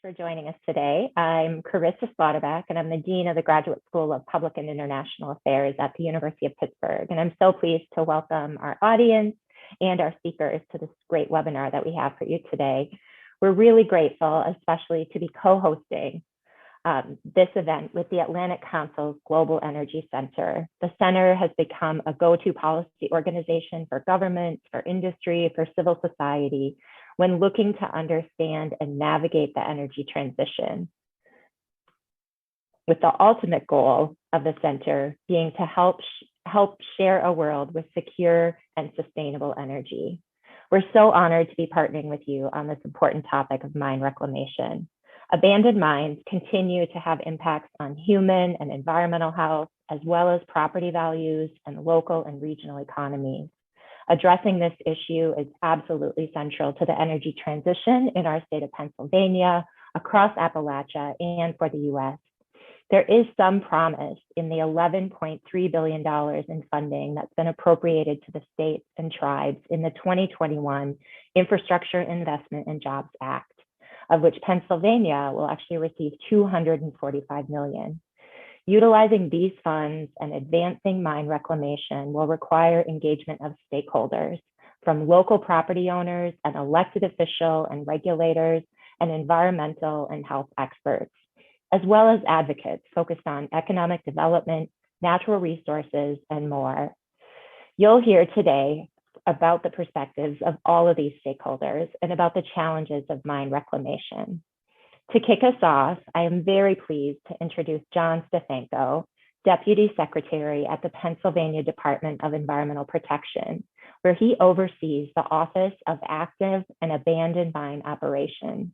for joining us today. I'm Carissa Slaughterback, and I'm the Dean of the Graduate School of Public and International Affairs at the University of Pittsburgh. And I'm so pleased to welcome our audience and our speakers to this great webinar that we have for you today. We're really grateful, especially to be co-hosting this event with the Atlantic Council's Global Energy Center. The center has become a go-to policy organization for governments, for industry, for civil society, when looking to understand and navigate the energy transition, with the ultimate goal of the center being to help share a world with secure and sustainable energy. We're so honored to be partnering with you on this important topic of mine reclamation. Abandoned mines continue to have impacts on human and environmental health, as well as property values and local and regional economies. Addressing this issue is absolutely central to the energy transition in our state of Pennsylvania, across Appalachia, and for the US. There is some promise in the $11.3 billion in funding that's been appropriated to the states and tribes in the 2021 Infrastructure Investment and Jobs Act, of which Pennsylvania will actually receive $245 million. Utilizing these funds and advancing mine reclamation will require engagement of stakeholders, from local property owners and elected official and regulators and environmental and health experts, as well as advocates focused on economic development, natural resources, and more. You'll hear today about the perspectives of all of these stakeholders and about the challenges of mine reclamation. To kick us off, I am very pleased to introduce John Stefanko, Deputy Secretary at the Pennsylvania Department of Environmental Protection, where he oversees the Office of Active and Abandoned Mine Operations.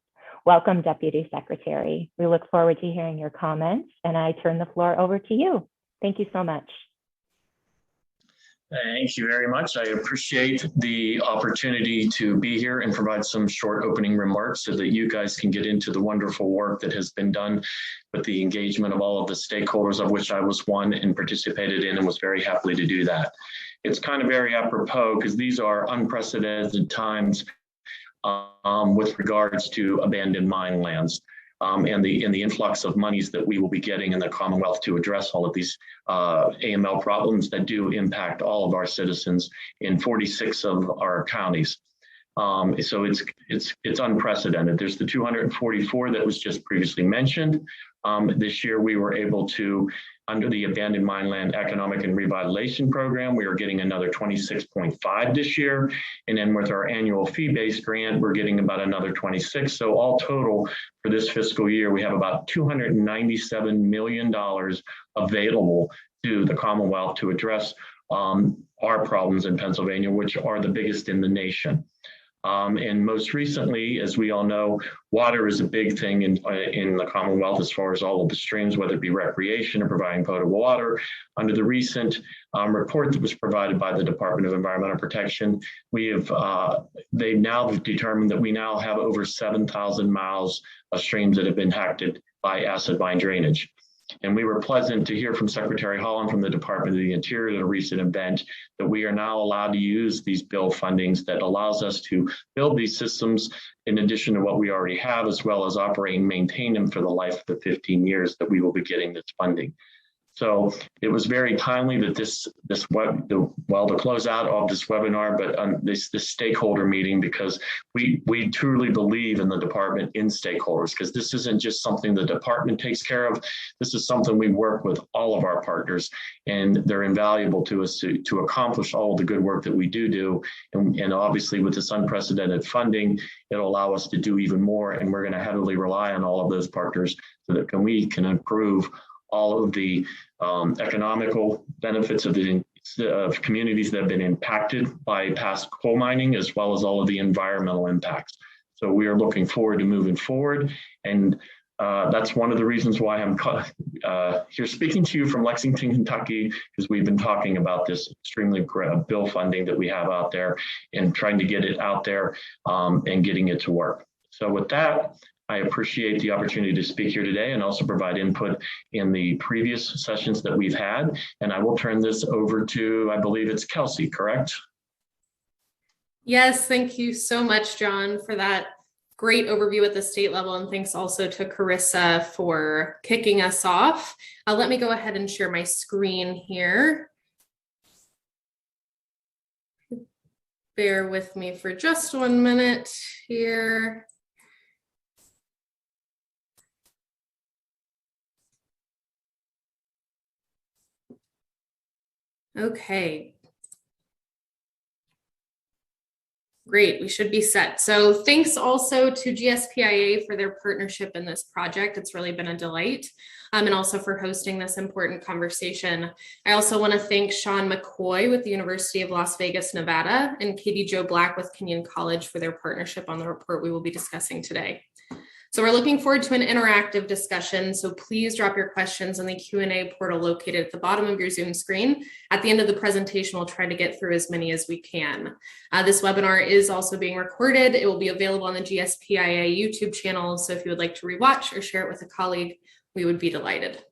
Welcome, Deputy Secretary. We look forward to hearing your comments, and I turn the floor over to you. Thank you so much. Thank you very much. I appreciate the opportunity to be here and provide some short opening remarks so that you guys can get into the wonderful work that has been done with the engagement of all of the stakeholders, of which I was one and participated in and was very happy to do that. It's kind of very apropos because these are unprecedented times with regards to abandoned mine lands. And the influx of monies that we will be getting in the Commonwealth to address all of these AML problems that do impact all of our citizens in 46 of our counties. So it's unprecedented. There's the 244 that was just previously mentioned. This year we were able to, under the Abandoned Mine Land Economic and Revitalization Program, we are getting another 26.5 this year. And then with our annual fee-based grant, we're getting about another 26. So all total for this fiscal year, we have about $297 million available to the Commonwealth to address our problems in Pennsylvania, which are the biggest in the nation. And most recently, as we all know, water is a big thing in the Commonwealth as far as all of the streams, whether it be recreation or providing potable water. Under the recent report that was provided by the Department of Environmental Protection, they've now determined that we now have over 7,000 miles of streams that have been impacted by acid mine drainage. And we were pleasant to hear from Secretary Holland from the Department of the Interior at a recent event that we are now allowed to use these bill fundings that allows us to build these systems in addition to what we already have, as well as operate and maintain them for the life of the 15 years that we will be getting this funding. So it was very timely that to close out of this webinar, but this stakeholder meeting, because we truly believe in the department in stakeholders, because this isn't just something the department takes care of. This is something we work with all of our partners, and they're invaluable to us to accomplish all of the good work that we do. And obviously with this unprecedented funding, it'll allow us to do even more. And we're going to heavily rely on all of those partners so that we can improve all of the economical benefits of communities that have been impacted by past coal mining, as well as all of the environmental impacts. So we are looking forward to moving forward. And that's one of the reasons why I'm here speaking to you from Lexington, Kentucky, because we've been talking about this extremely bill funding that we have out there and trying to get it out there and getting it to work. So with that, I appreciate the opportunity to speak here today and also provide input in the previous sessions that we've had. And I will turn this over to, I believe it's Kelsey, correct? Yes, thank you so much, John, for that Great overview at the state level, and thanks also to Carissa for kicking us off. Let me go ahead and share my screen here. Bear with me for just 1 minute here. Okay. Great, we should be set. So thanks also to GSPIA for their partnership in this project. It's really been a delight, and also for hosting this important conversation. I also want to thank Sean McCoy with the University of Las Vegas, Nevada, and Katie Jo Black with Kenyon College for their partnership on the report we will be discussing today. So we're looking forward to an interactive discussion, so please drop your questions in the Q&A portal located at the bottom of your Zoom screen. At the end of the presentation, we'll try to get through as many as we can. This webinar is also being recorded. It will be available on the GSPIA YouTube channel, so if you would like to rewatch or share it with a colleague, we would be delighted.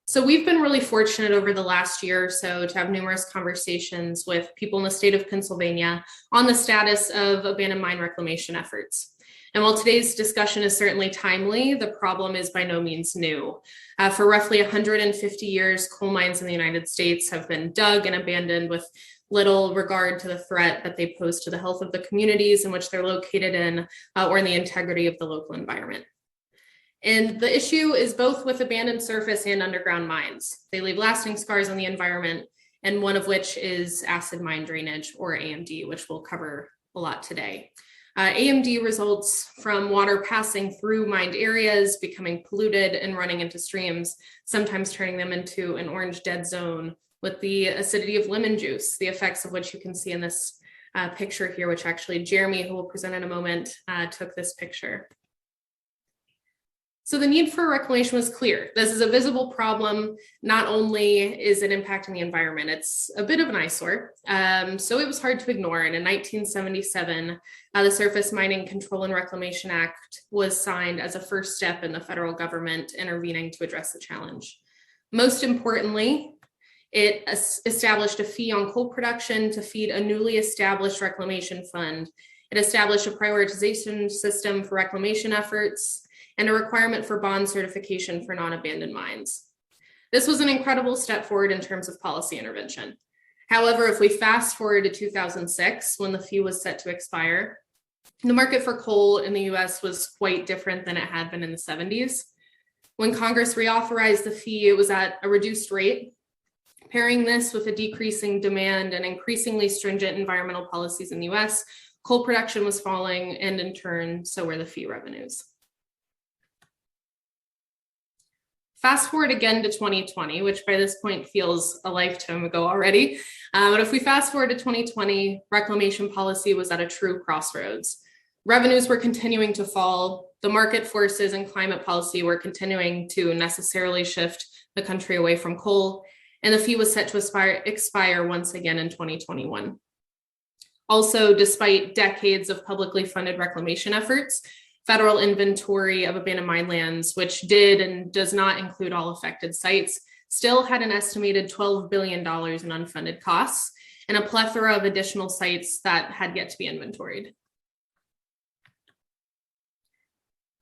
So we've been really fortunate over the last year or so to have numerous conversations with people in the state of Pennsylvania on the status of abandoned mine reclamation efforts. And while today's discussion is certainly timely, the problem is by no means new. For roughly 150 years, coal mines in the United States have been dug and abandoned with little regard to the threat that they pose to the health of the communities in which they're located in, or in the integrity of the local environment. And the issue is both with abandoned surface and underground mines. They leave lasting scars on the environment, and one of which is acid mine drainage, or AMD, which we'll cover a lot today. AMD results from water passing through mined areas, becoming polluted and running into streams, sometimes turning them into an orange dead zone with the acidity of lemon juice, the effects of which you can see in this picture here, which actually Jeremy, who will present in a moment, took this picture. So the need for reclamation was clear. This is a visible problem. Not only is it impacting the environment, it's a bit of an eyesore. So it was hard to ignore. And in 1977, the Surface Mining Control and Reclamation Act was signed as a first step in the federal government intervening to address the challenge. Most importantly, it established a fee on coal production to feed a newly established reclamation fund. It established a prioritization system for reclamation efforts, and a requirement for bond certification for non-abandoned mines. This was an incredible step forward in terms of policy intervention. However, if we fast forward to 2006, when the fee was set to expire, the market for coal in the US was quite different than it had been in the 70s. When Congress reauthorized the fee, it was at a reduced rate. Pairing this with a decreasing demand and increasingly stringent environmental policies in the US, coal production was falling, and in turn, so were the fee revenues. Fast forward again to 2020, which by this point feels a lifetime ago already. But if we fast forward to 2020, reclamation policy was at a true crossroads. Revenues were continuing to fall. The market forces and climate policy were continuing to necessarily shift the country away from coal, and the fee was set to expire once again in 2021. Also, despite decades of publicly funded reclamation efforts, federal inventory of abandoned mine lands, which did and does not include all affected sites, still had an estimated $12 billion in unfunded costs and a plethora of additional sites that had yet to be inventoried.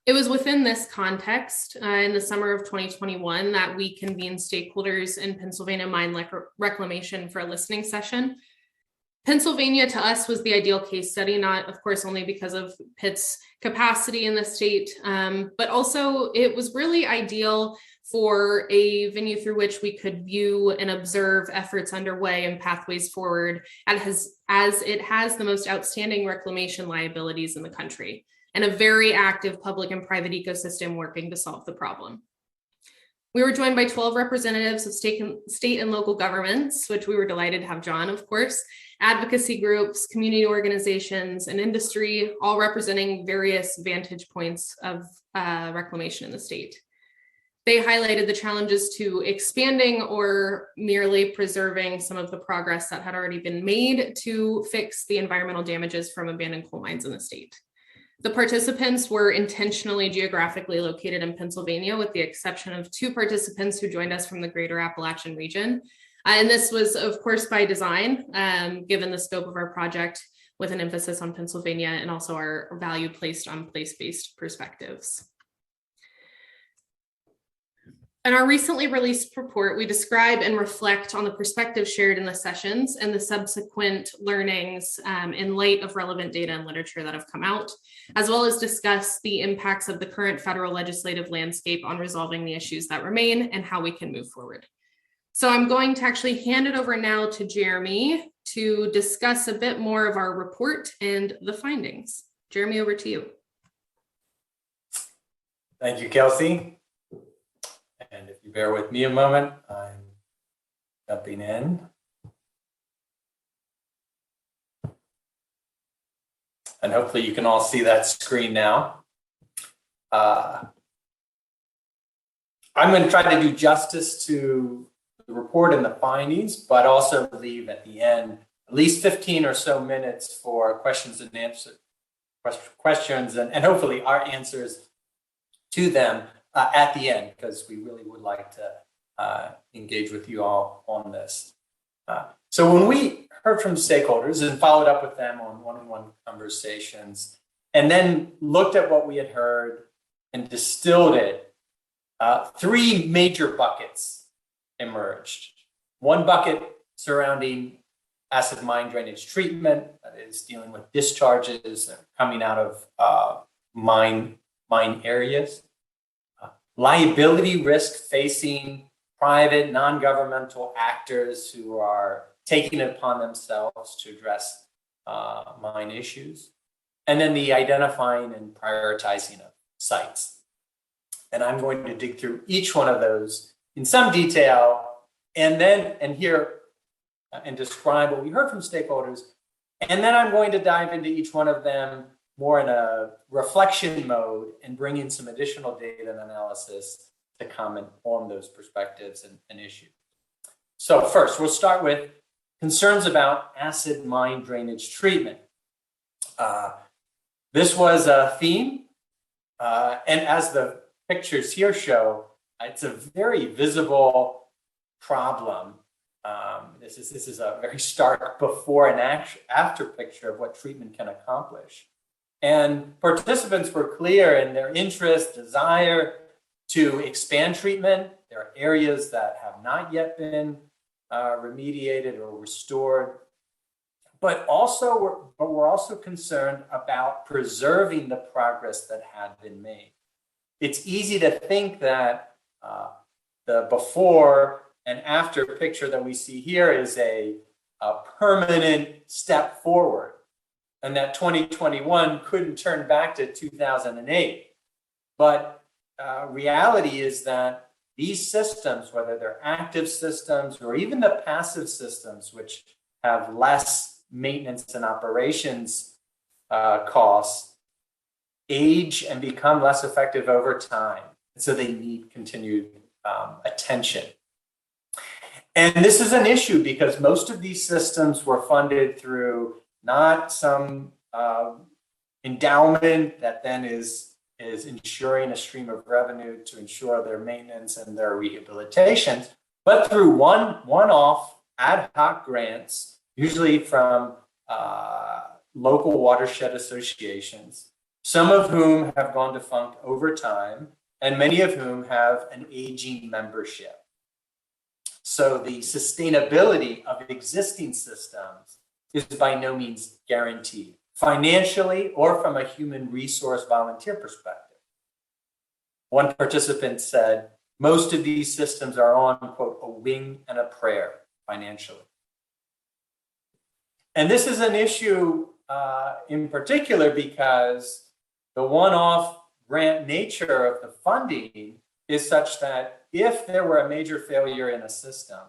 It was within this context, in the summer of 2021, that we convened stakeholders in Pennsylvania mine reclamation for a listening session. Pennsylvania to us was the ideal case study, not of course only because of Pitt's capacity in the state, but also it was really ideal for a venue through which we could view and observe efforts underway and pathways forward as it has the most outstanding reclamation liabilities in the country and a very active public and private ecosystem working to solve the problem. We were joined by 12 representatives of state and local governments, which we were delighted to have John, of course, advocacy groups, community organizations, and industry, all representing various vantage points of reclamation in the state. They highlighted the challenges to expanding or merely preserving some of the progress that had already been made to fix the environmental damages from abandoned coal mines in the state. The participants were intentionally geographically located in Pennsylvania, with the exception of 2 participants who joined us from the greater Appalachian region. And this was, of course, by design, given the scope of our project. with an emphasis on Pennsylvania and also our value placed on place-based perspectives. In our recently released report, we describe and reflect on the perspectives shared in the sessions and the subsequent learnings in light of relevant data and literature that have come out, as well as discuss the impacts of the current federal legislative landscape on resolving the issues that remain and how we can move forward. So I'm going to actually hand it over now to Jeremy to discuss a bit more of our report and the findings. Jeremy, over to you. Thank you, Kelsey. And if you bear with me a moment, I'm jumping in. And hopefully you can all see that screen now. I'm going to try to do justice to the report and the findings, but also leave at the end at least 15 or so minutes for questions and answers, and hopefully our answers to them at the end, because we really would like to engage with you all on this. So when we heard from stakeholders and followed up with them on one-on-one conversations, and then looked at what we had heard and distilled it, three major buckets emerged. One bucket surrounding acid mine drainage treatment, that is dealing with discharges coming out of mine areas. Liability risk facing private, non-governmental actors who are taking it upon themselves to address mine issues. And then the identifying and prioritizing of sites. And I'm going to dig through each one of those in some detail and describe what we heard from stakeholders. And then I'm going to dive into each one of them more in a reflection mode and bring in some additional data and analysis to comment on those perspectives and issues. So first, we'll start with concerns about acid mine drainage treatment. This was a theme, and as the pictures here show, it's a very visible problem. This is a very stark before and after picture of what treatment can accomplish. And participants were clear in their interest, desire to expand treatment. There are areas that have not yet been remediated or restored, but we're also concerned about preserving the progress that had been made. It's easy to think that the before and after picture that we see here is a permanent step forward, and that 2021 couldn't turn back to 2008. But reality is that these systems, whether they're active systems or even the passive systems, which have less maintenance and operations costs, age and become less effective over time. So they need continued attention. And this is an issue because most of these systems were funded through not some endowment that then is ensuring a stream of revenue to ensure their maintenance and their rehabilitation, but through one-off ad hoc grants, usually from local watershed associations, some of whom have gone defunct over time, and many of whom have an aging membership. So the sustainability of existing systems is by no means guaranteed, financially or from a human resource volunteer perspective. One participant said, most of these systems are on, quote, a wing and a prayer financially. And this is an issue in particular because the one-off grant nature of the funding is such that if there were a major failure in a system,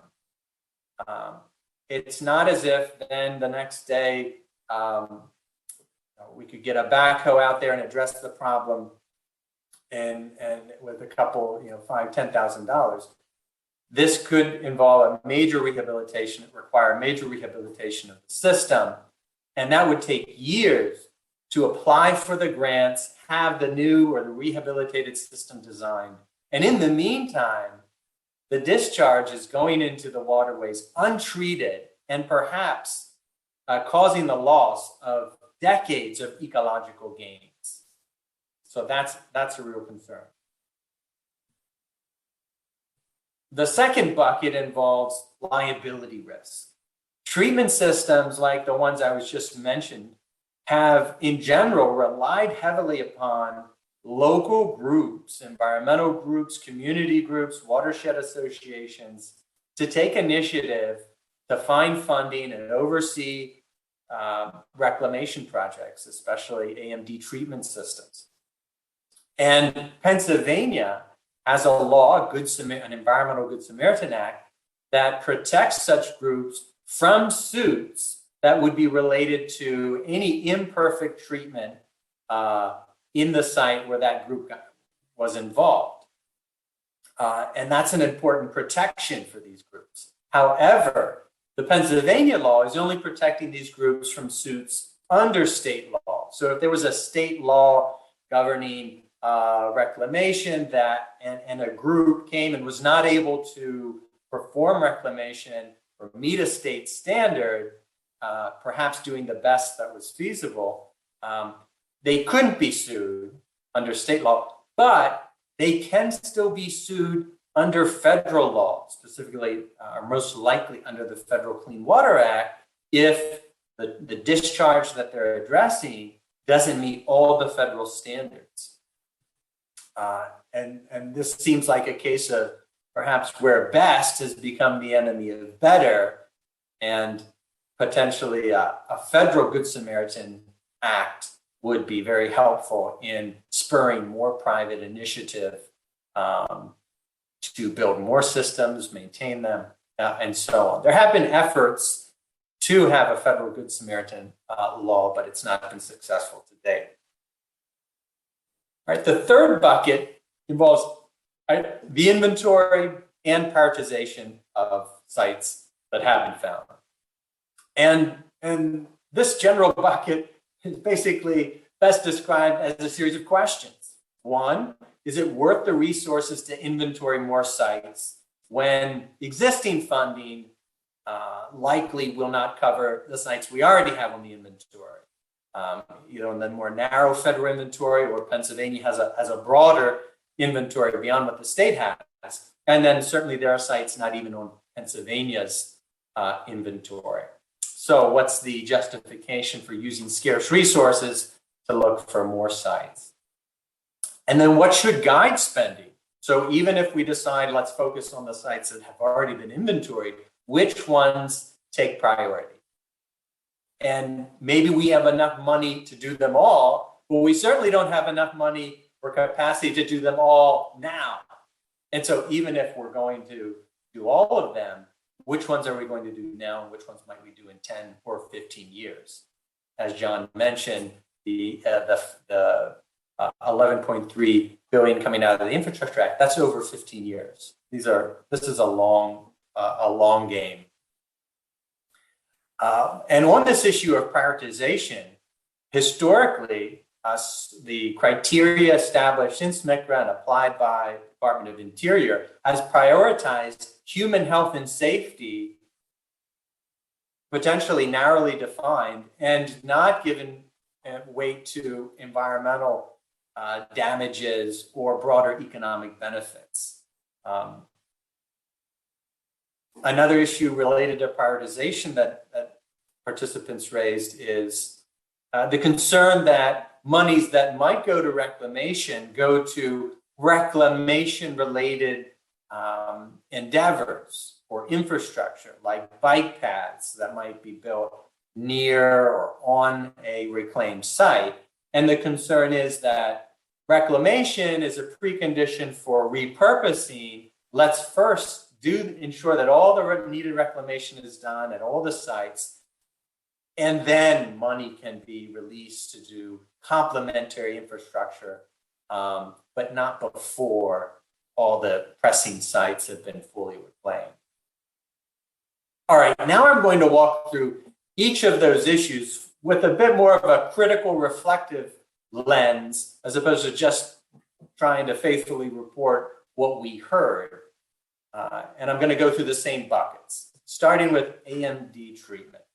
it's not as if then the next day we could get a backhoe out there and address the problem and with a couple, $5,000, $10,000. This could involve a major rehabilitation, require major rehabilitation of the system. And that would take years to apply for the grants, have the new or the rehabilitated system designed. And in the meantime, the discharge is going into the waterways untreated and perhaps causing the loss of decades of ecological gains. So that's a real concern. The second bucket involves liability risk. Treatment systems like the ones I was just mentioned have, in general, relied heavily upon local groups, environmental groups, community groups, watershed associations, to take initiative to find funding and oversee reclamation projects, especially AMD treatment systems. And Pennsylvania has a law, an Environmental Good Samaritan Act, that protects such groups from suits that would be related to any imperfect treatment in the site where that group was involved. And that's an important protection for these groups. However, the Pennsylvania law is only protecting these groups from suits under state law. So if there was a state law governing reclamation and a group came and was not able to perform reclamation or meet a state standard, perhaps doing the best that was feasible, they couldn't be sued under state law, but they can still be sued under federal law, specifically, or most likely under the Federal Clean Water Act, if the discharge that they're addressing doesn't meet all the federal standards. And this seems like a case of perhaps where best has become the enemy of better, and potentially a federal Good Samaritan Act would be very helpful in spurring more private initiative to build more systems, maintain them, and so on. There have been efforts to have a federal Good Samaritan law, but it's not been successful to date. All right, the third bucket involves the inventory and prioritization of sites that have been found. And this general bucket is basically best described as a series of questions. One, is it worth the resources to inventory more sites when existing funding likely will not cover the sites we already have on the inventory? In the more narrow federal inventory, or Pennsylvania has a broader inventory beyond what the state has. And then certainly there are sites not even on Pennsylvania's inventory. So what's the justification for using scarce resources to look for more sites? And then what should guide spending? So even if we decide let's focus on the sites that have already been inventoried, which ones take priority? And maybe we have enough money to do them all, but we certainly don't have enough money or capacity to do them all now. And so even if we're going to do all of them, which ones are we going to do now and which ones might we do in 10 or 15 years? As John mentioned, the 11.3 billion coming out of the Infrastructure Act, that's over 15 years. This is a long game. And on this issue of prioritization, historically, the criteria established in SMCRA and applied by the Department of Interior has prioritized human health and safety, potentially narrowly defined, and not given weight to environmental damages or broader economic benefits. Another issue related to prioritization that participants raised is the concern that monies that might go to reclamation go to reclamation-related endeavors or infrastructure, like bike paths that might be built near or on a reclaimed site. And the concern is that reclamation is a precondition for repurposing. Let's first ensure that all the needed reclamation is done at all the sites, and then money can be released to do complementary infrastructure, but not before all the pressing sites have been fully reclaimed. All right, now I'm going to walk through each of those issues with a bit more of a critical, reflective lens, as opposed to just trying to faithfully report what we heard. And I'm going to go through the same buckets, starting with AMD treatment.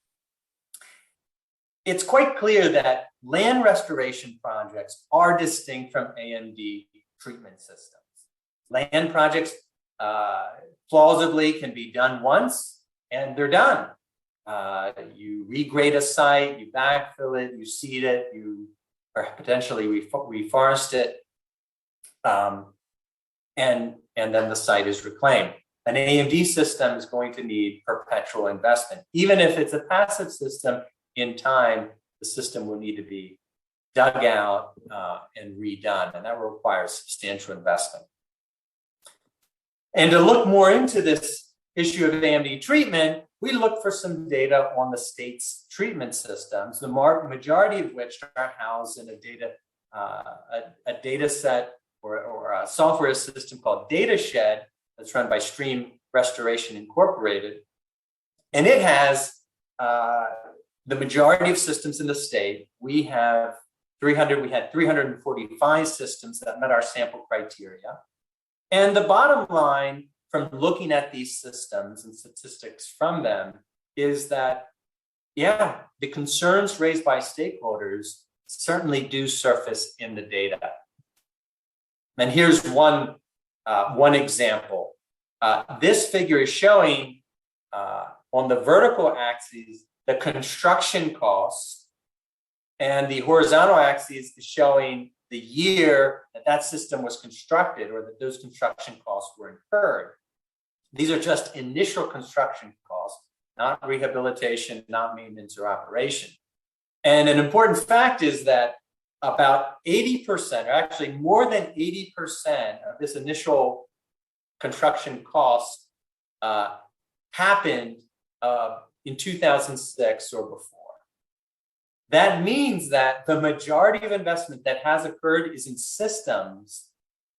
it's quite clear that land restoration projects are distinct from AMD treatment systems. Land projects plausibly can be done once and they're done. You regrade a site, you backfill it, you seed it, or potentially reforest it, and then the site is reclaimed. An AMD system is going to need perpetual investment. Even if it's a passive system, in time, the system will need to be dug out and redone, and that will require substantial investment. And to look more into this issue of AMD treatment, we look for some data on the state's treatment systems, the majority of which are housed in a data set or a software system called DataShed that's run by Stream Restoration Incorporated. And it has the majority of systems in the state. We had 345 systems that met our sample criteria. And the bottom line from looking at these systems and statistics from them is that, yeah, the concerns raised by stakeholders certainly do surface in the data. And here's one example. This figure is showing on the vertical axis the construction costs, and the horizontal axis is showing the year that system was constructed or that those construction costs were incurred. These are just initial construction costs, not rehabilitation, not maintenance or operation. And an important fact is that about 80%, or actually more than 80% of this initial construction cost happened in 2006 or before. That means that the majority of investment that has occurred is in systems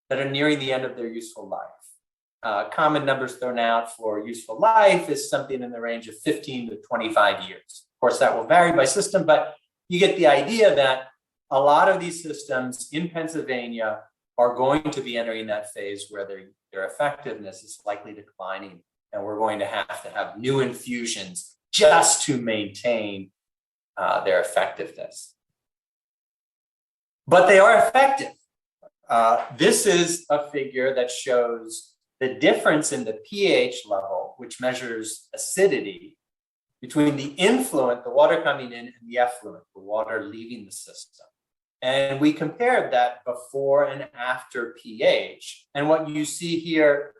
that are nearing the end of their useful life. Common numbers thrown out for useful life is something in the range of 15 to 25 years. Of course, that will vary by system, but you get the idea that a lot of these systems in Pennsylvania are going to be entering that phase where their effectiveness is likely declining, and we're going to have new infusions just to maintain their effectiveness. But they are effective. This is a figure that shows the difference in the pH level, which measures acidity, between the influent, the water coming in, and the effluent, the water leaving the system. And we compared that before and after pH. And what you see here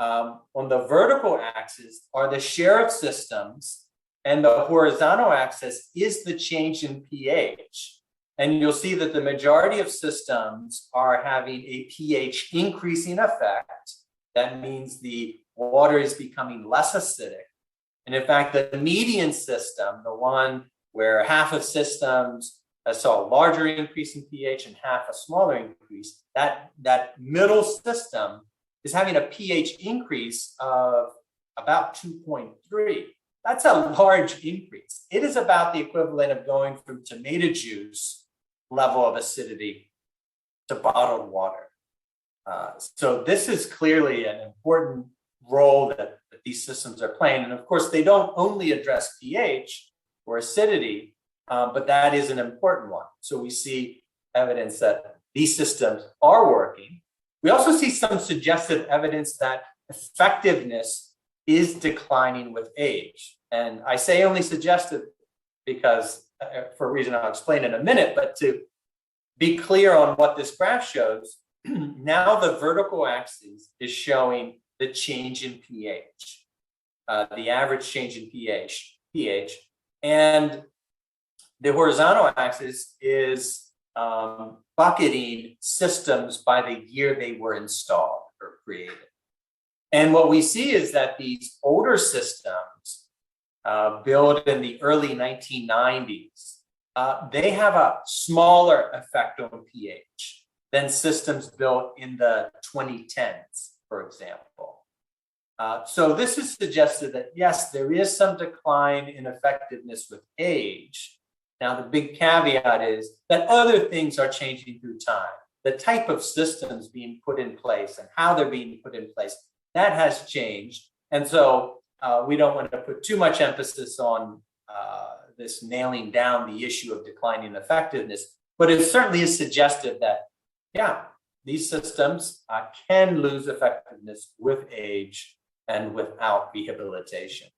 on the vertical axis are the share of systems, and the horizontal axis is the change in pH. And you'll see that the majority of systems are having a pH increasing effect. That means the water is becoming less acidic. And in fact, the median system, the one where half of systems saw a larger increase in pH and half a smaller increase, that middle system is having a pH increase of about 2.3. That's a large increase. It is about the equivalent of going from tomato juice level of acidity to bottled water. So this is clearly an important role that these systems are playing. And of course, they don't only address pH or acidity, but that is an important one. So we see evidence that these systems are working. We also see some suggestive evidence that effectiveness is declining with age. And I say only suggestive because, for a reason I'll explain in a minute, but to be clear on what this graph shows, now the vertical axis is showing the change in pH, the average change in pH, and the horizontal axis is bucketing systems by the year they were installed or created. And what we see is that these older systems built in the early 1990s, they have a smaller effect on pH than systems built in the 2010s, for example. So this is suggested that, yes, there is some decline in effectiveness with age. Now, the big caveat is that other things are changing through time. The type of systems being put in place and how they're being put in place, that has changed. And so we don't want to put too much emphasis on this nailing down the issue of declining effectiveness, but it certainly is suggestive that, yeah, these systems can lose effectiveness with age and without rehabilitation.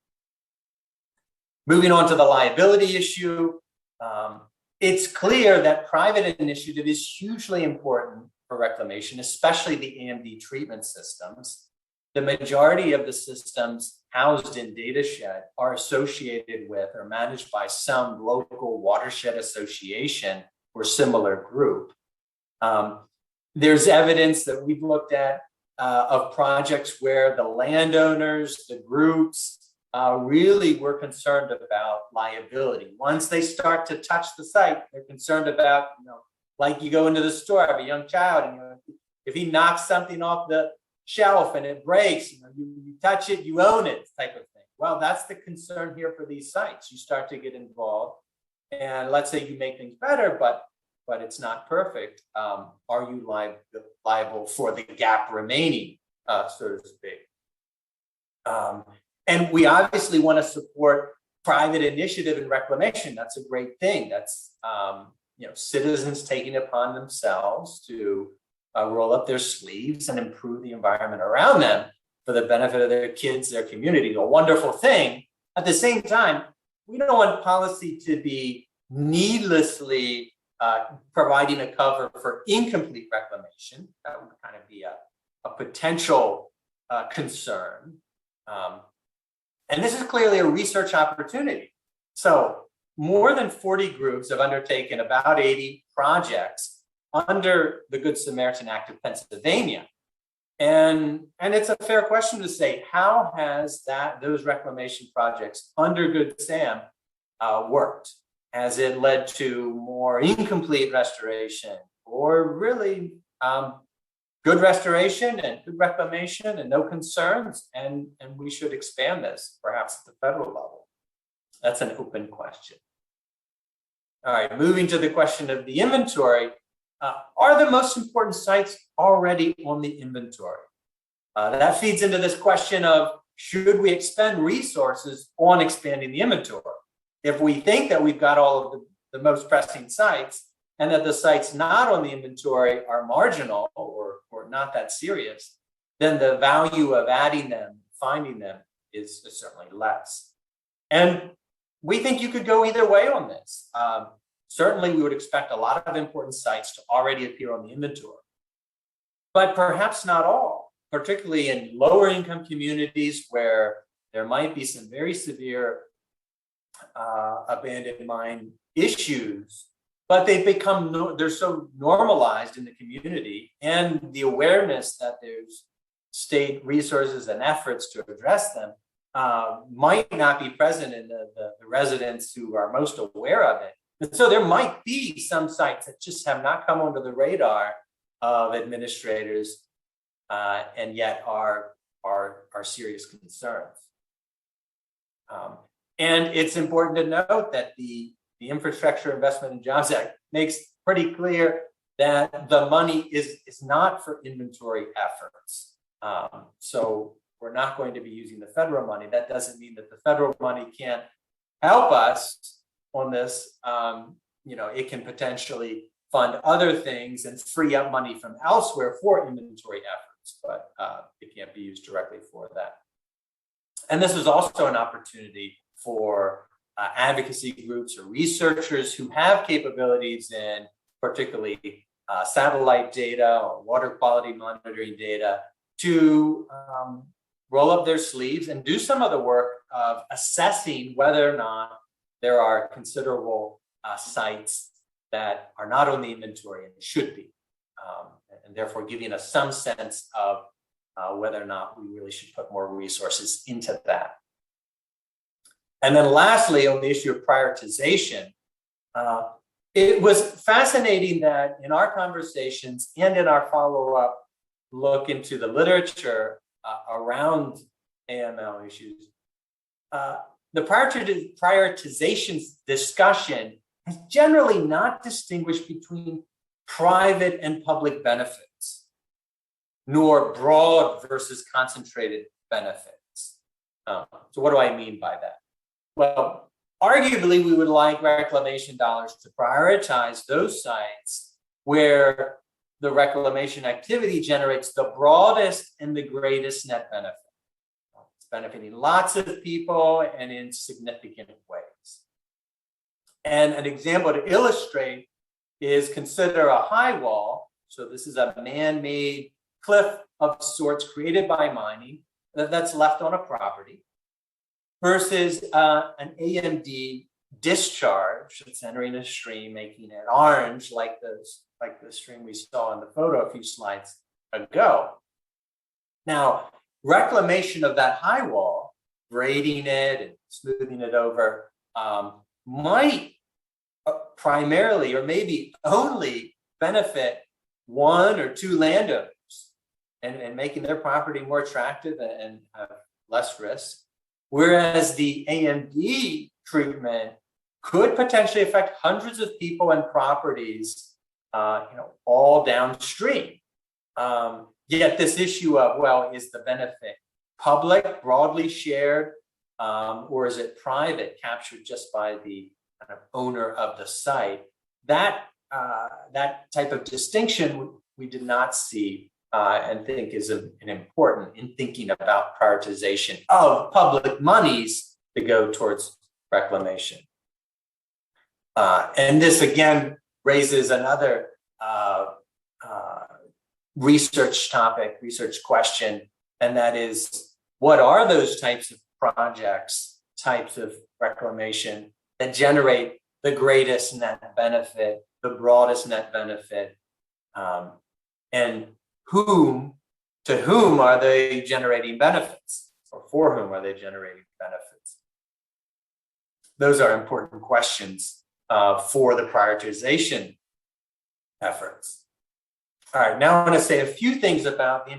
Moving on to the liability issue, it's clear that private initiative is hugely important for reclamation, especially the AMD treatment systems. The majority of the systems housed in Datashed are associated with or managed by some local watershed association or similar group. There's evidence that we've looked at of projects where the landowners, the groups, really were concerned about liability. Once they start to touch the site, they're concerned about, like you go into the store, have a young child, and if he knocks something off the shelf and it breaks, you touch it, you own it, type of thing. Well, that's the concern here for these sites. You start to get involved, and let's say you make things better, but it's not perfect. Are you liable for the gap remaining, so to speak? And we obviously want to support private initiative in reclamation. That's a great thing. That's citizens taking it upon themselves to roll up their sleeves and improve the environment around them for the benefit of their kids, their community. A wonderful thing. At the same time, we don't want policy to be needlessly providing a cover for incomplete reclamation. That would kind of be a potential concern. And this is clearly a research opportunity. So more than 40 groups have undertaken about 80 projects under the Good Samaritan Act of Pennsylvania. And it's a fair question to say, how has those reclamation projects under Good Sam worked? Has it led to more incomplete restoration, or really good restoration and good reclamation and no concerns? And we should expand this, perhaps at the federal level. That's an open question. All right, moving to the question of the inventory. Are the most important sites already on the inventory? That feeds into this question of, should we expend resources on expanding the inventory? If we think that we've got all of the most pressing sites, and that the sites not on the inventory are marginal or not that serious, then the value of adding them, finding them, is certainly less. And we think you could go either way on this. Certainly, we would expect a lot of important sites to already appear on the inventory, but perhaps not all, particularly in lower income communities where there might be some very severe abandoned mine issues, but they're so normalized in the community, and the awareness that there's state resources and efforts to address them might not be present in the residents who are most aware of it. And so there might be some sites that just have not come onto the radar of administrators and yet are serious concerns. And it's important to note that the Infrastructure Investment and Jobs Act makes pretty clear that the money is not for inventory efforts. So we're not going to be using the federal money. That doesn't mean that the federal money can't help us on this. It can potentially fund other things and free up money from elsewhere for inventory efforts, but it can't be used directly for that. And this is also an opportunity for advocacy groups or researchers who have capabilities in particularly satellite data or water quality monitoring data to roll up their sleeves and do some of the work of assessing whether or not there are considerable sites that are not on the inventory and should be, and therefore giving us some sense of whether or not we really should put more resources into that. And then lastly, on the issue of prioritization, it was fascinating that in our conversations and in our follow-up look into the literature around AML issues, the prioritization discussion has generally not distinguished between private and public benefits, nor broad versus concentrated benefits. So what do I mean by that? Well, arguably, we would like reclamation dollars to prioritize those sites where the reclamation activity generates the broadest and the greatest net benefit. It's benefiting lots of people and in significant ways. And an example to illustrate is consider a high wall. So this is a man-made cliff of sorts created by mining that's left on a property versus an AMD discharge that's entering a stream, making it orange like the stream we saw in the photo a few slides ago. Now, reclamation of that high wall, grading it and smoothing it over, might primarily or maybe only benefit one or two landowners and making their property more attractive and less risk. Whereas the AMD treatment could potentially affect hundreds of people and properties, all downstream. Yet this issue of, well, is the benefit public, broadly shared, or is it private, captured just by the kind of owner of the site? That type of distinction we did not see and think is an important in thinking about prioritization of public monies to go towards reclamation. And this again raises another research topic, research question, and that is, what are those types of projects, types of reclamation that generate the greatest net benefit, the broadest net benefit, and to whom are they generating benefits, or for whom are they generating benefits? Those are important questions for the prioritization efforts. All right, now I want to say a few things about the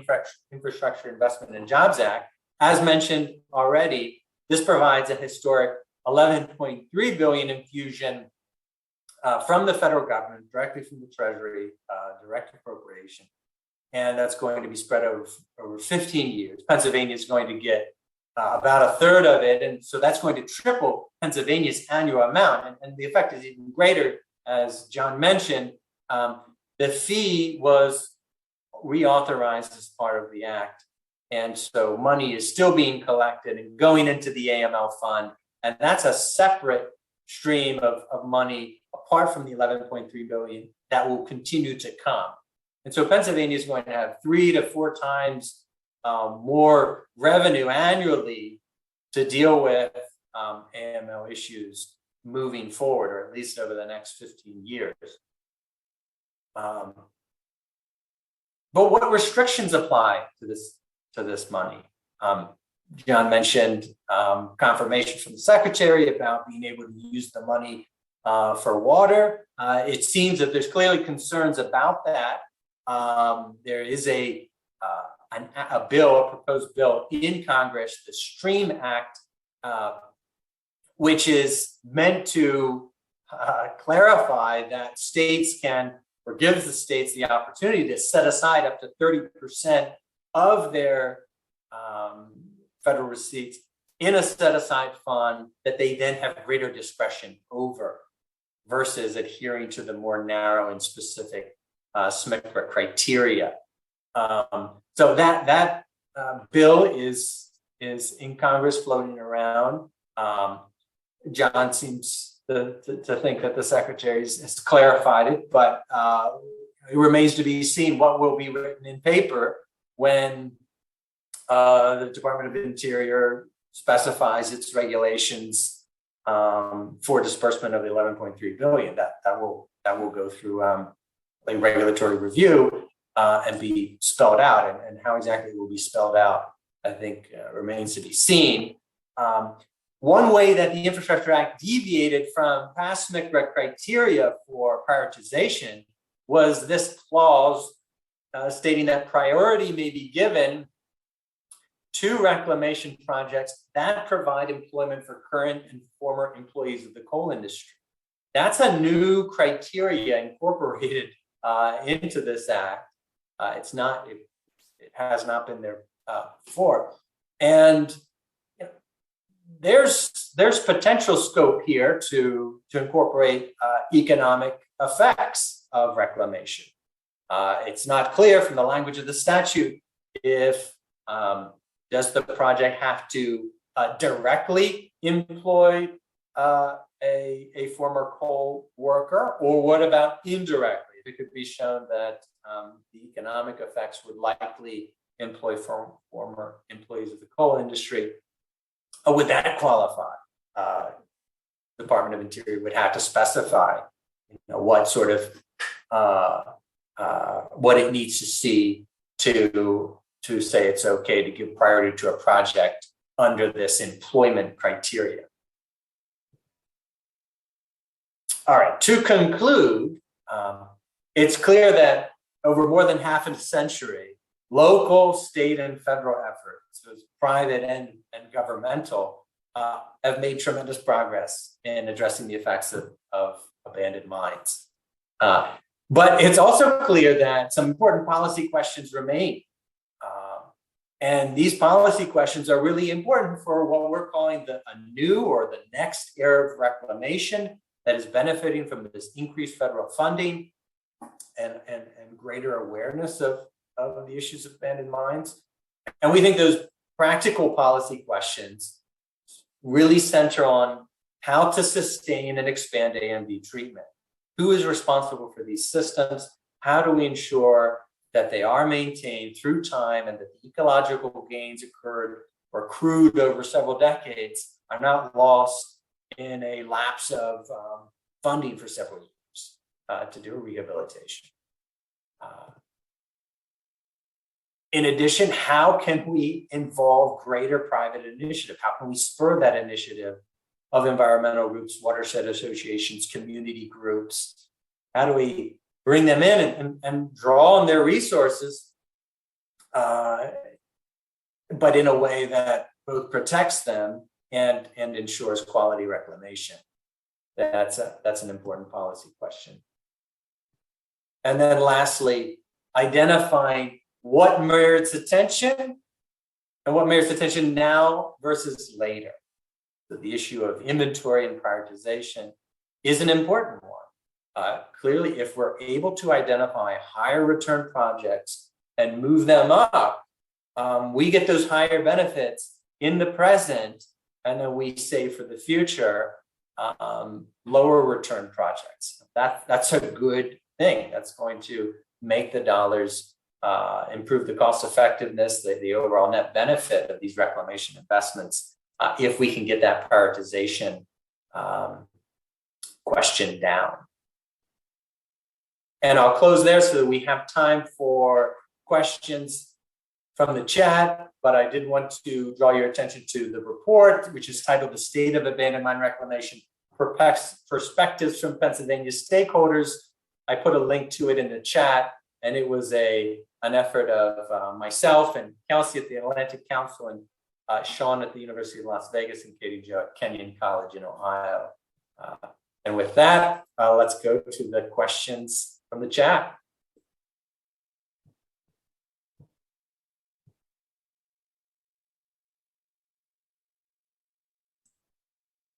Infrastructure Investment and Jobs Act. As mentioned already, this provides a historic $11.3 billion infusion from the federal government, directly from the Treasury, direct appropriation. And that's going to be spread over 15 years. Pennsylvania is going to get about a third of it. And so that's going to triple Pennsylvania's annual amount. And the effect is even greater. As John mentioned, the fee was reauthorized as part of the act. And so money is still being collected and going into the AML fund. And that's a separate stream of money apart from the $11.3 billion that will continue to come. And so Pennsylvania is going to have 3 to 4 times more revenue annually to deal with AML issues moving forward, or at least over the next 15 years. But what restrictions apply to this money? John mentioned confirmation from the secretary about being able to use the money for water. It seems that there's clearly concerns about that. There is a proposed bill in Congress, the STREAM Act, which is meant to clarify that states can, or gives the states the opportunity to set aside up to 30% of their federal receipts in a set-aside fund that they then have greater discretion over, versus adhering to the more narrow and specific SMCRA criteria. So that bill is in Congress, floating around. John seems to think that the secretary has clarified it, but it remains to be seen what will be written in paper when the Department of Interior specifies its regulations for disbursement of the $11.3 billion. That will go through a regulatory review and be spelled out, and how exactly it will be spelled out, I think, remains to be seen. One way that the Infrastructure Act deviated from past SMCRA criteria for prioritization was this clause stating that priority may be given to reclamation projects that provide employment for current and former employees of the coal industry. That's a new criteria incorporated into this act. It has not been there before. And there's potential scope here to incorporate economic effects of reclamation. It's not clear from the language of the statute if does the project have to directly employ a former coal worker, or what about indirectly? If it could be shown that the economic effects would likely employ former employees of the coal industry, would that qualify? Department of Interior would have to specify, what sort of what it needs to see to say it's okay to give priority to a project under this employment criteria. All right, to conclude, it's clear that over more than half a century, local, state, and federal efforts, so private and governmental, have made tremendous progress in addressing the effects of abandoned mines. But it's also clear that some important policy questions remain. And these policy questions are really important for what we're calling a new or the next era of reclamation that is benefiting from this increased federal funding and greater awareness of the issues of abandoned mines. And we think those practical policy questions really center on how to sustain and expand AMD treatment. Who is responsible for these systems? How do we ensure that they are maintained through time and that the ecological gains occurred or accrued over several decades are not lost in a lapse of funding for several years to do rehabilitation? In addition, how can we involve greater private initiative? How can we spur that initiative of environmental groups, watershed associations, community groups? How do we bring them in and draw on their resources, but in a way that both protects them and ensures quality reclamation? That's an important policy question. And then lastly, identifying what merits attention and what merits attention now versus later. So the issue of inventory and prioritization is an important one. Clearly, if we're able to identify higher return projects and move them up, we get those higher benefits in the present, and then we save for the future lower return projects. That's a good thing. That's going to make the dollars improve the cost effectiveness, the overall net benefit of these reclamation investments, if we can get that prioritization question down. And I'll close there so that we have time for questions from the chat, but I did want to draw your attention to the report, which is titled The State of Abandoned Mine Reclamation, Perspectives from Pennsylvania Stakeholders. I put a link to it in the chat, and it was an effort of myself and Kelsey at the Atlantic Council and Sean at the University of Las Vegas and Katie Jo at Kenyon College in Ohio. And with that, let's go to the questions from the chat.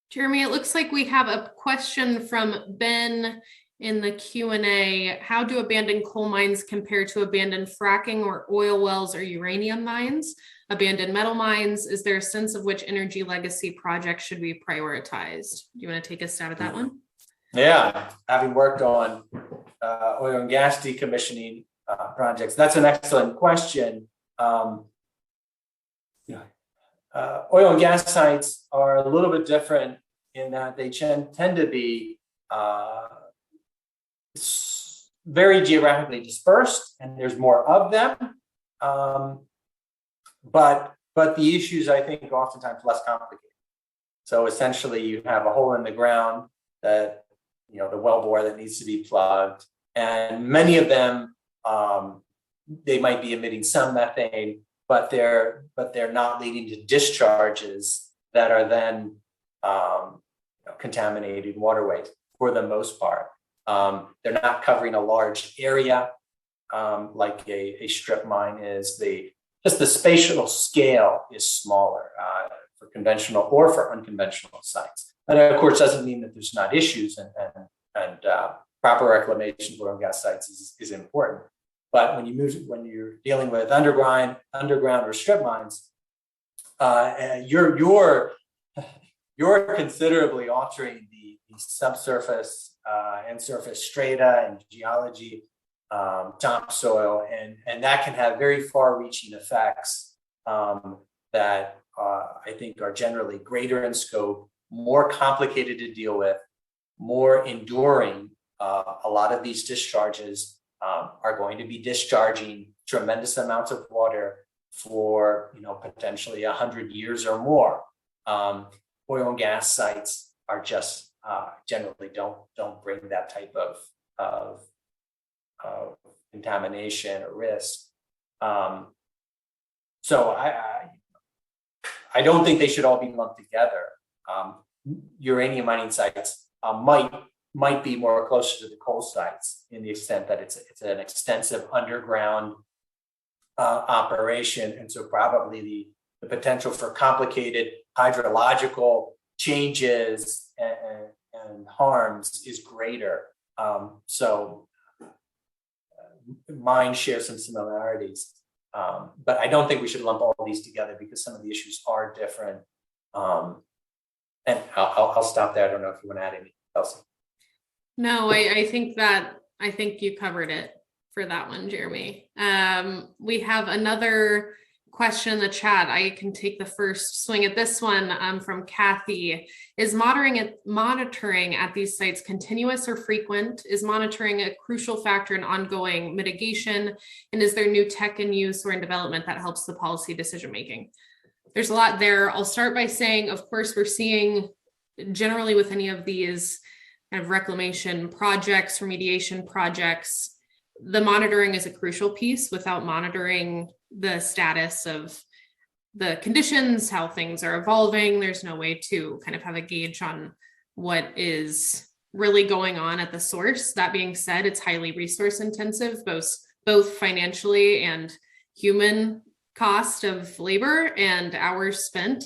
Jeremy, it looks like we have a question from Ben in the Q&A. How do abandoned coal mines compare to abandoned fracking or oil wells or uranium mines? Abandoned metal mines, is there a sense of which energy legacy project should be prioritized? Do you want to take a stab at that one? Yeah, having worked on oil and gas decommissioning projects, that's an excellent question. Oil and gas sites are a little bit different in that they tend to be very geographically dispersed, and there's more of them. But the issues, I think, are oftentimes less complicated. So essentially, you have a hole in the ground that, the well bore that needs to be plugged, and many of them, they might be emitting some methane, but they're not leading to discharges that are then contaminated waterways for the most part. They're not covering a large area like a strip mine is. Just the spatial scale is smaller. conventional or for unconventional sites. And of course, doesn't mean that there's not issues, and proper reclamation for oil and gas sites is important. But when you're dealing with underground or strip mines, you're considerably altering the subsurface and surface strata and geology, topsoil, and that can have very far-reaching effects that I think are generally greater in scope, more complicated to deal with, more enduring. A lot of these discharges are going to be discharging tremendous amounts of water for potentially 100 years or more. Oil and gas sites are just generally don't bring that type of contamination or risk. So I don't think they should all be lumped together. Uranium mining sites might be more closer to the coal sites in the extent that it's an extensive underground operation, and so probably the potential for complicated hydrological changes and harms is greater. So mines share some similarities, but I don't think we should lump all these together because some of the issues are different. And I'll stop there. I don't know if you want to add anything else. No, I think you covered it for that one, Jeremy. We have another question in the chat. I can take the first swing at this one from Kathy. Is monitoring at these sites continuous or frequent? Is monitoring a crucial factor in ongoing mitigation? And is there new tech in use or in development that helps the policy decision making? There's a lot there. I'll start by saying, of course, we're seeing generally with any of these kind of reclamation projects, remediation projects, the monitoring is a crucial piece. Without monitoring the status of the conditions, how things are evolving, there's no way to kind of have a gauge on what is really going on at the source. That being said, it's highly resource intensive, both financially and human cost of labor and hours spent.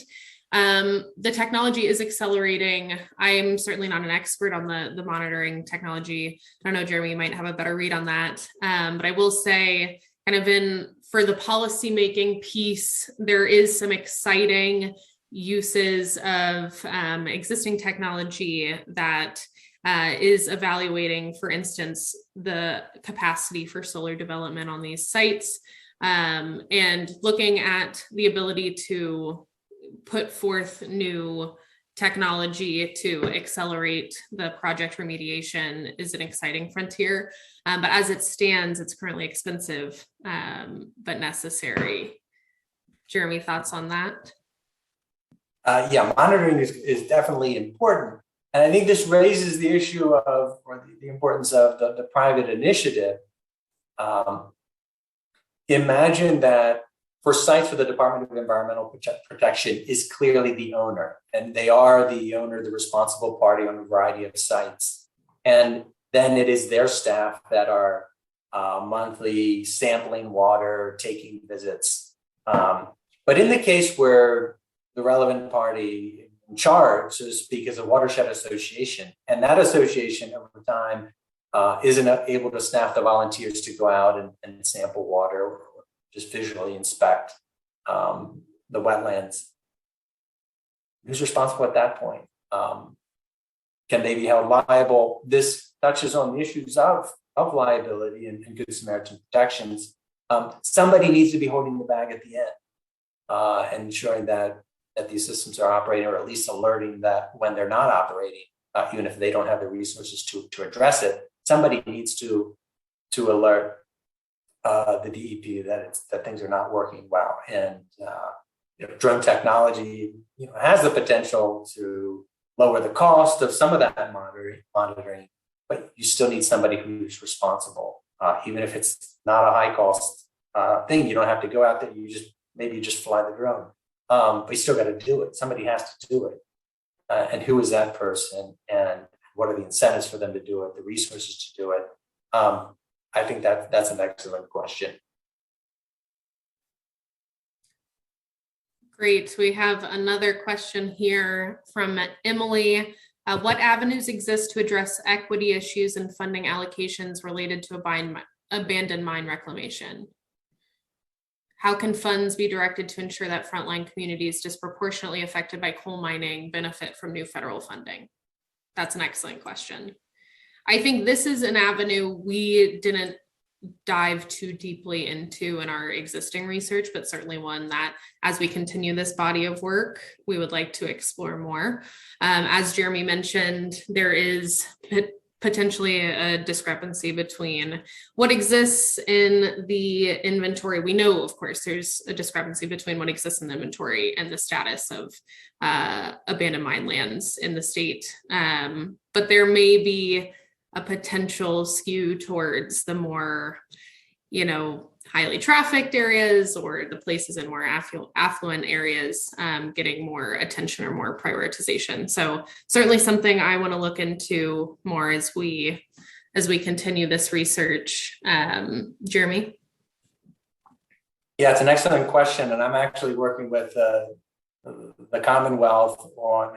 The technology is accelerating. I'm certainly not an expert on the monitoring technology. I don't know, Jeremy, you might have a better read on that. But I will say kind of for the policy making piece, there is some exciting uses of existing technology that is evaluating, for instance, the capacity for solar development on these sites, and looking at the ability to put forth new technology to accelerate the project remediation is an exciting frontier. But as it stands, it's currently expensive, but necessary. Jeremy, thoughts on that? Yeah, monitoring is definitely important. And I think this raises the issue of, or the importance of the private initiative. Imagine that for sites where the Department of Environmental Protection is clearly the owner, and they are the owner, the responsible party on a variety of sites. And then it is their staff that are monthly sampling water, taking visits. But in the case where the relevant party in charge, so to speak, is a watershed association, and that association over time isn't able to staff the volunteers to go out and sample water or just visually inspect the wetlands, who's responsible at that point? Can they be held liable? This touches on the issues of liability and Good Samaritan protections. Somebody needs to be holding the bag at the end and ensuring that these systems are operating, or at least alerting that when they're not operating, even if they don't have the resources to address it, somebody needs to alert the DEP that things are not working well. And drone technology has the potential to lower the cost of some of that monitoring, but you still need somebody who's responsible, even if it's not a high cost thing. You don't have to go out there. You just fly the drone, but you still got to do it. Somebody has to do it, and who is that person? And what are the incentives for them to do it? The resources to do it? I think that's an excellent question. Great. We have another question here from Emily. What avenues exist to address equity issues and funding allocations related to abandoned mine reclamation? How can funds be directed to ensure that frontline communities disproportionately affected by coal mining benefit from new federal funding? That's an excellent question. I think this is an avenue we didn't dive too deeply into in our existing research, but certainly one that as we continue this body of work, we would like to explore more. As Jeremy mentioned, there is potentially a discrepancy between what exists in the inventory. We know, of course, there's a discrepancy between what exists in the inventory and the status of abandoned mine lands in the state. But there may be a potential skew towards the more, highly trafficked areas or the places in more affluent areas getting more attention or more prioritization. So certainly something I want to look into more as we continue this research. Jeremy? Yeah, it's an excellent question. And I'm actually working with the Commonwealth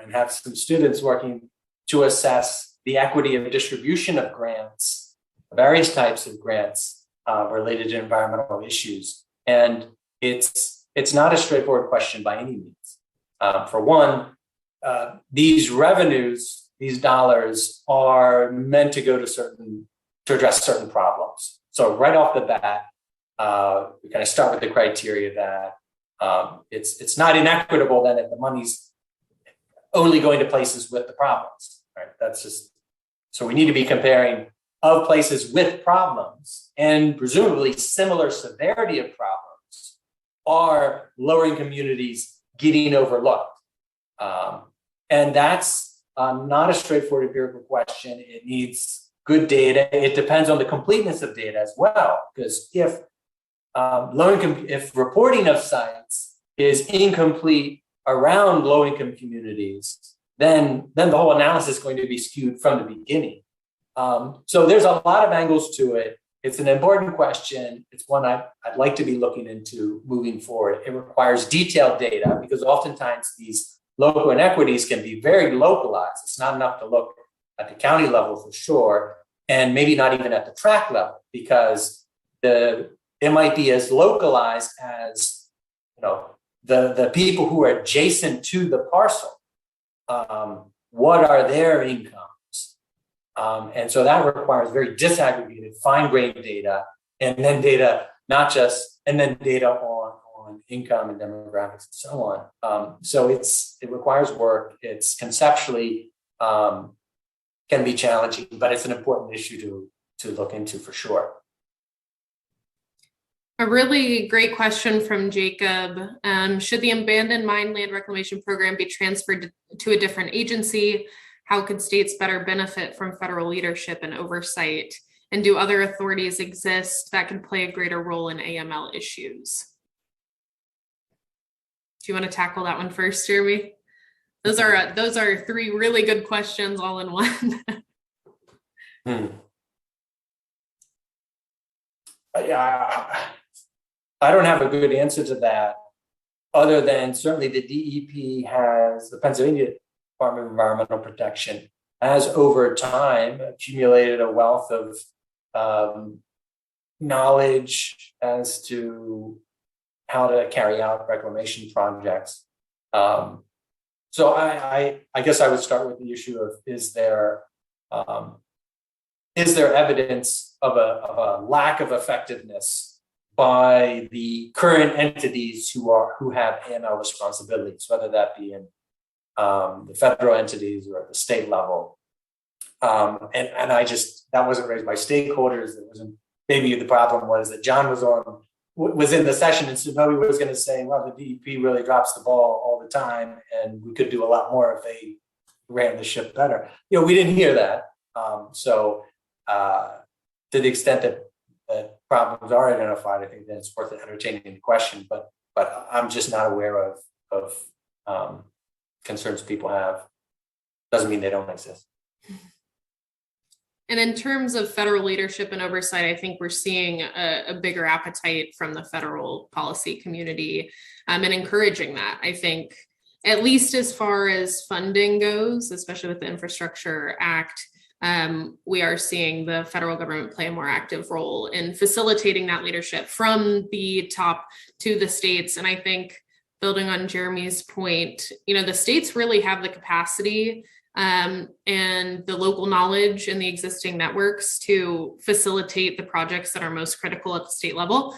and have some students working to assess the equity of distribution of grants, various types of grants related to environmental issues. And it's not a straightforward question by any means. For one, these revenues, these dollars are meant to go to address certain problems. So right off the bat, we kind of start with the criteria that it's not inequitable then if the money's only going to places with the problems, right? That's just, so we need to be comparing of places with problems and presumably similar severity of problems are lower-income communities getting overlooked. And that's not a straightforward empirical question. It needs good data. It depends on the completeness of data as well, because if reporting of sites is incomplete around low-income communities, then the whole analysis is going to be skewed from the beginning. So there's a lot of angles to it. It's an important question. It's one I'd like to be looking into moving forward. It requires detailed data because oftentimes these local inequities can be very localized. It's not enough to look at the county level for sure, and maybe not even at the tract level, because it might be as localized as the people who are adjacent to the parcel. What are their incomes? And so that requires very disaggregated, fine-grained data, and then data on income and demographics and so on. So it requires work. It's conceptually can be challenging, but it's an important issue to look into for sure. A really great question from Jacob. Should the abandoned mine land reclamation program be transferred to a different agency? How could states better benefit from federal leadership and oversight? And do other authorities exist that can play a greater role in AML issues? Do you want to tackle that one first, Jeremy? Those are three really good questions all in one. Yeah, I don't have a good answer to that, other than certainly the DEP the Pennsylvania Department of Environmental Protection has over time accumulated a wealth of knowledge as to how to carry out reclamation projects. So I guess I would start with the issue of is there evidence of a lack of effectiveness by the current entities who have AML responsibilities, whether that be in the federal entities or at the state level. And that wasn't raised by stakeholders. It wasn't. Maybe the problem was that John was in the session, and so nobody was going to say, well, the DEP really drops the ball all the time, and we could do a lot more if they ran the ship better. We didn't hear that. So to the extent that problems are identified, I think that it's worth entertaining the question. But I'm just not aware of concerns people have. Doesn't mean they don't exist. And in terms of federal leadership and oversight, I think we're seeing a bigger appetite from the federal policy community and encouraging that. I think, at least as far as funding goes, especially with the Infrastructure Act, we are seeing the federal government play a more active role in facilitating that leadership from the top to the states. And I think, building on Jeremy's point, the states really have the capacity and the local knowledge and the existing networks to facilitate the projects that are most critical at the state level.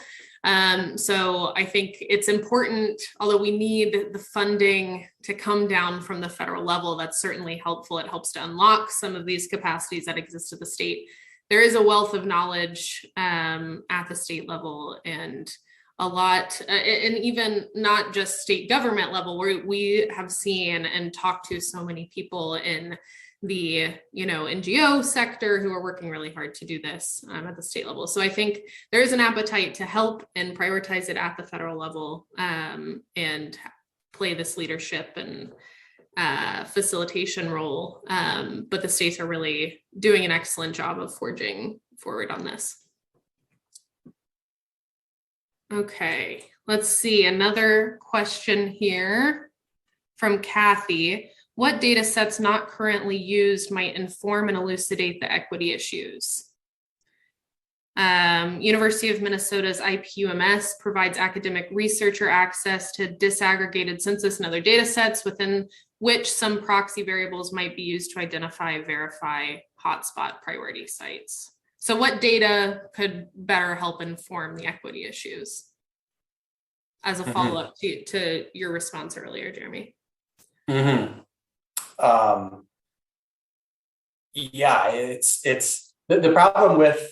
So I think it's important, although we need the funding to come down from the federal level, that's certainly helpful. It helps to unlock some of these capacities that exist at the state. There is a wealth of knowledge at the state level, and a lot, and even not just state government level, where we have seen and talked to so many people in the NGO sector who are working really hard to do this at the state level. So I think there is an appetite to help and prioritize it at the federal level and play this leadership and facilitation role. But the states are really doing an excellent job of forging forward on this. Okay, let's see, another question here from Kathy. What data sets not currently used might inform and elucidate the equity issues? University of Minnesota's IPUMS provides academic researcher access to disaggregated census and other data sets within which some proxy variables might be used to identify and verify hotspot priority sites. So what data could better help inform the equity issues? As a follow-up to your response earlier, Jeremy. Yeah, it's the problem with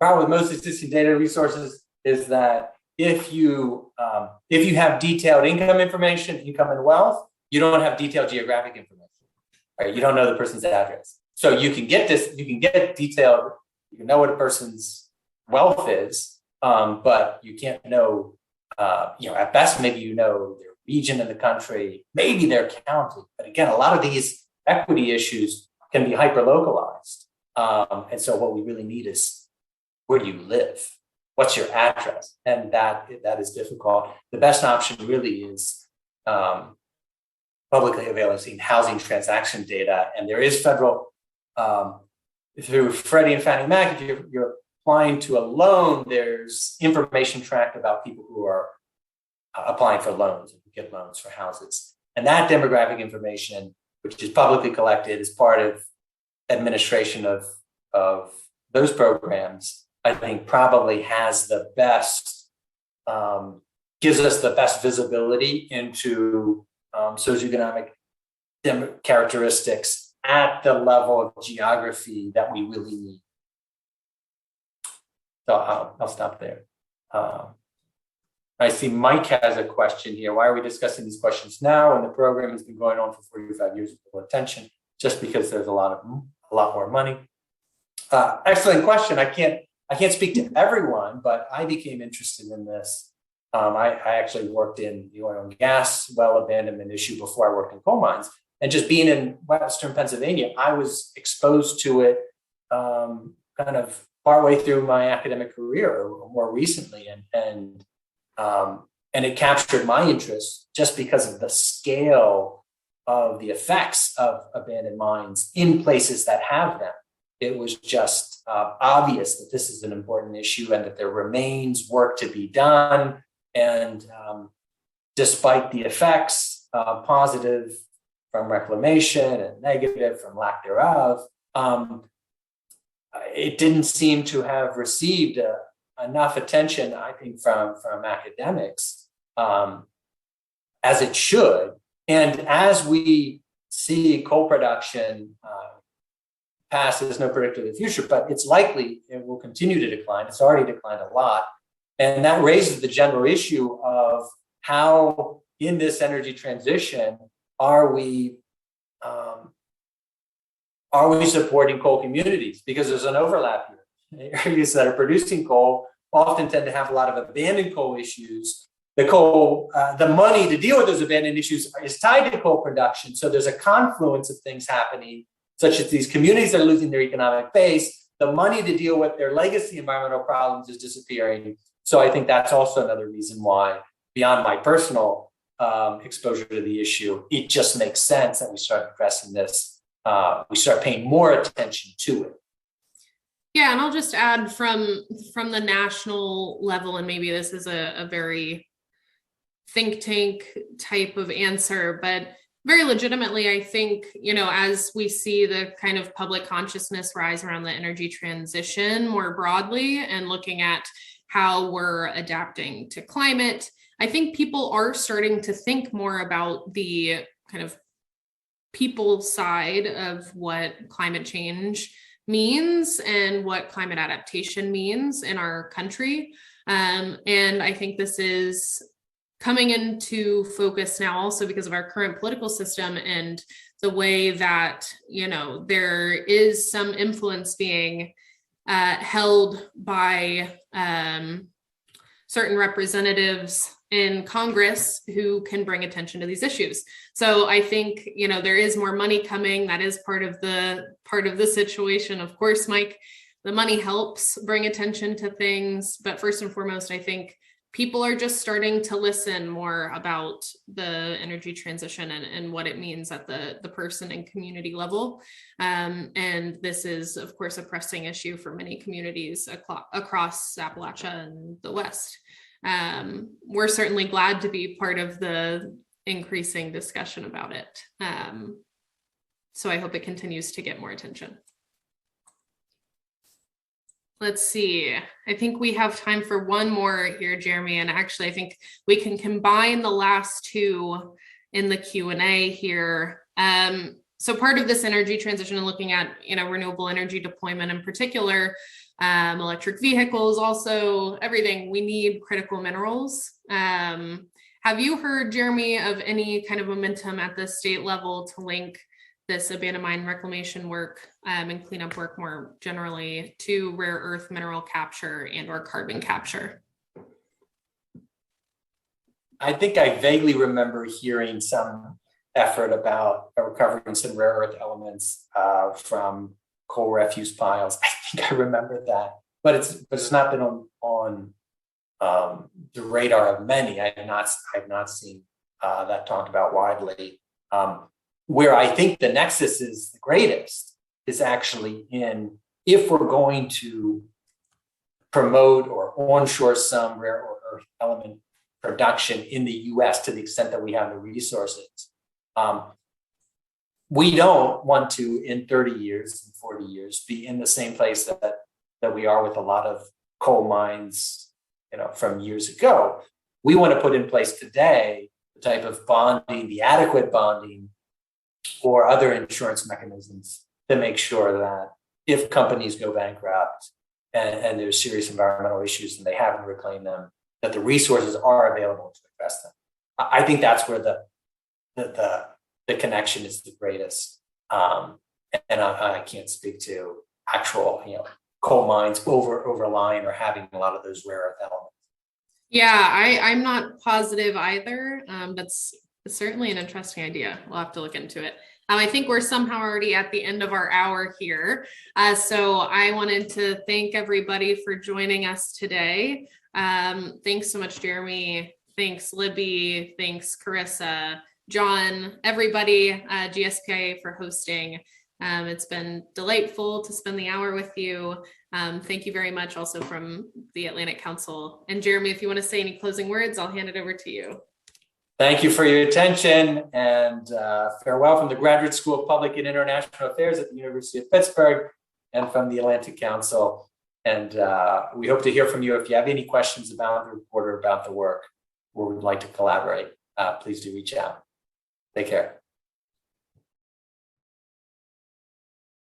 most existing data resources is that if you have detailed income information, income and wealth, you don't have detailed geographic information, right? You don't know the person's address. So you can get detailed, you can know what a person's wealth is, but you can't know, at best, maybe you know their region in the country, maybe their county. But again, a lot of these equity issues can be hyper-localized. And so what we really need is, where do you live? What's your address? And that is difficult. The best option really is publicly available housing transaction data. And there is federal, through Freddie and Fannie Mac, if you're applying to a loan, there's information tracked about people who are applying for loans, and get loans for houses. And that demographic information, which is publicly collected as part of administration of those programs, I think probably has the best, gives us the best visibility into socioeconomic characteristics at the level of geography that we really need. So I'll stop there. I see Mike has a question here. Why are we discussing these questions now when the program has been going on for 45 years with full attention? Just because there's a lot more money. Excellent question. I can't speak to everyone, but I became interested in this. I actually worked in the oil and gas well abandonment issue before I worked in coal mines. And just being in Western Pennsylvania, I was exposed to it kind of partway through my academic career, or more recently, and it captured my interest just because of the scale of the effects of abandoned mines in places that have them. It was just obvious that this is an important issue and that there remains work to be done. And despite the effects, positive from reclamation and negative from lack thereof, it didn't seem to have received enough attention, I think, from academics as it should. And as we see coal production past, there's no predictor of the future, but it's likely it will continue to decline. It's already declined a lot. And that raises the general issue of how, in this energy transition, are we supporting coal communities? Because there's an overlap here. Areas that are producing coal often tend to have a lot of abandoned coal issues. The money to deal with those abandoned issues is tied to coal production. So there's a confluence of things happening such as these communities that are losing their economic base, the money to deal with their legacy environmental problems is disappearing. So I think that's also another reason why, beyond my personal exposure to the issue, it just makes sense that we start addressing this. We start paying more attention to it. Yeah, and I'll just add from the national level, and maybe this is a very think tank type of answer, but very legitimately, I think, as we see the kind of public consciousness rise around the energy transition more broadly and looking at how we're adapting to climate, I think people are starting to think more about the kind of people side of what climate change means and what climate adaptation means in our country. And I think this is coming into focus now also because of our current political system and the way that, there is some influence being held by certain representatives in Congress who can bring attention to these issues. So I think, there is more money coming. That is part of the situation. Of course, Mike, the money helps bring attention to things, but first and foremost, I think people are just starting to listen more about the energy transition and what it means at the person and community level. And this is, of course, a pressing issue for many communities across Appalachia and the West. We're certainly glad to be part of the increasing discussion about it. So I hope it continues to get more attention. Let's see. I think we have time for one more here, Jeremy. And actually, I think we can combine the last two in the Q&A here. So part of this energy transition and looking at, renewable energy deployment in particular, electric vehicles, also everything, we need critical minerals. Have you heard, Jeremy, of any kind of momentum at the state level to link this abandoned mine reclamation work and cleanup work more generally to rare earth mineral capture and or carbon capture? I think I vaguely remember hearing some effort about recovering some rare earth elements from coal refuse piles. I think I remember that, but it's not been on the radar of many. I've not seen that talked about widely. Where I think the nexus is the greatest is actually in, if we're going to promote or onshore some rare earth element production in the US to the extent that we have the resources, we don't want to, in 30 years and 40 years, be in the same place that we are with a lot of coal mines, from years ago. We want to put in place today the type of bonding, the adequate bonding, or other insurance mechanisms to make sure that if companies go bankrupt and there's serious environmental issues and they haven't reclaimed them, that the resources are available to address them. I think that's where the connection is the greatest. And I can't speak to actual, coal mines overlying or having a lot of those rare earth elements. Yeah, I'm not positive either. That's certainly an interesting idea. We'll have to look into it. I think we're somehow already at the end of our hour here. So I wanted to thank everybody for joining us today. Thanks so much, Jeremy. Thanks, Libby. Thanks, Carissa, John, everybody, GSPIA for hosting. It's been delightful to spend the hour with you. Thank you very much also from the Atlantic Council. And Jeremy, if you want to say any closing words, I'll hand it over to you. Thank you for your attention, and farewell from the Graduate School of Public and International Affairs at the University of Pittsburgh and from the Atlantic Council. And we hope to hear from you. If you have any questions about the report or about the work, or would like to collaborate, please do reach out. Take care.